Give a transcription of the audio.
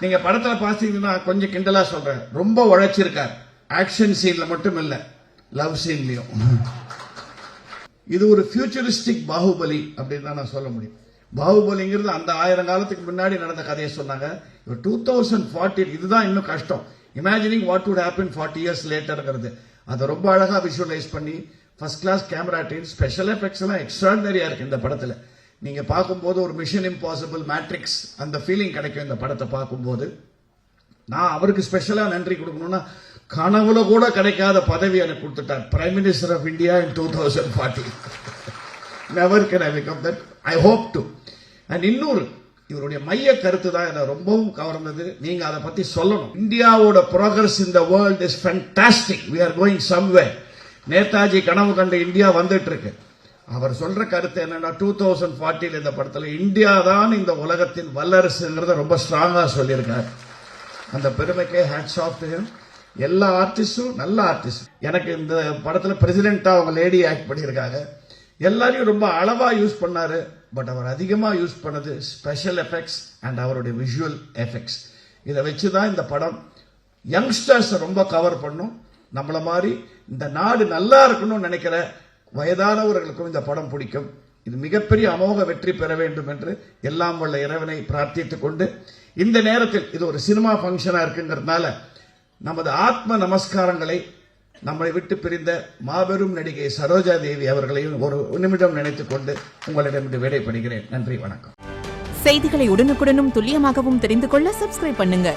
நீங்க படத்துல பாத்தீங்கன்னா கொஞ்சம் கிண்டலா சொல்றேன், ரொம்ப உழைச்சிருக்கார். ஆக்ஷன் சீன்ல மட்டும் இல்ல, லவ் சீன்லயும். இது ஒரு ஃபியூச்சரிஸ்டிக் பாகுபலி அப்படின்னு தான் நான் சொல்ல முடியும். பாகுபலிங்கிறது அந்த 1000 காலத்துக்கு முன்னாடி நடந்த கதையை சொன்னாங்க. 2040 இதுதான் இன்னும் கஷ்டம். Imagining what would happen 40 years லேட்டர்ங்கிறது அதை ரொம்ப அழகா விஷுவலைஸ் பண்ணி first class camera team, special effects எல்லாம் எக்ஸ்ட்ராடினரியா இருக்கு இந்த படத்துல. நீங்க பார்க்கும்போது ஒரு மிஷன் இம்பாசிபிள், மேட்ரிக்ஸ் அந்த ஃபீலிங் கிடைக்கும் இந்த படத்தை பார்க்கும்போது. நான் அவருக்கு ஸ்பெஷலா நன்றி கொடுக்கணும்னா, கனவுல கூட கிடைக்காத பதவி எனக்கு கொடுத்துட்டார், prime minister of India in 2040. Never can I become that, I hope to. And இன்னொரு இவருடைய மைய கருத்து தான் என்ன ரொம்பவும் கவர்ந்தது. நீங்க அதை பத்தி சொல்லணும். இந்தியாவோட progress in the world is fantastic, we are going somewhere. Netaji கனவு கண்ட இந்தியா வந்துட்டு இருக்கு. அவர் சொல்ற கருத்து என்னன்னா, 2040 இந்த படத்துல இந்தியா தான் இந்த உலகத்தின் வல்லரசுங்கிறத ரொம்ப ஸ்ட்ராங்கா சொல்லியிருக்காரு. அந்த பெருமைக்கே ஹேட்ஸ் ஆஃப் டு ஹிம். எல்லா ஆர்டிஸ்டும் நல்ல ஆர்டிஸ்ட். எனக்கு இந்த படத்துல பிரசிடென்டா அவங்க லேடி ஆக்ட் பண்ணியிருக்காங்க. எல்லாரையும் ரொம்ப அளவா யூஸ் பண்ணாரு. பட் அவர் அதிகமா யூஸ் பண்ணது ஸ்பெஷல் எஃபெக்ட்ஸ் அண்ட் அவருடைய விஷுவல் எஃபெக்ட்ஸ். இதை வச்சுதான் இந்த படம் யங்ஸ்டர்ஸ் ரொம்ப கவர் பண்ணும். நம்மள மாதிரி இந்த நாடு நல்லா இருக்கணும்னு நினைக்கிற வயதானவர்களுக்கும் இந்த படம் பிடிக்கும். இது மிகப்பெரிய அமோக வெற்றி பெற வேண்டும் என்று எல்லாம் வல்ல இறைவனை பிரார்த்தித்துக் கொண்டு, இந்த நேரத்தில் இது ஒரு சினிமா பங்கனா இருக்குங்கிறதுனால நமது ஆத்ம நமஸ்காரங்களை நம்மை விட்டு பிரிந்த மாபெரும் நடிகை சரோஜா தேவி அவர்களையும் ஒரு நிமிடம் நினைத்துக் கொண்டு உங்களிடம் விடைபெறுகிறேன். நன்றி, வணக்கம். செய்திகளை உடனுக்குடனும் துல்லியமாகவும் தெரிந்து கொள்ள சப்ஸ்கிரைப் பண்ணுங்க.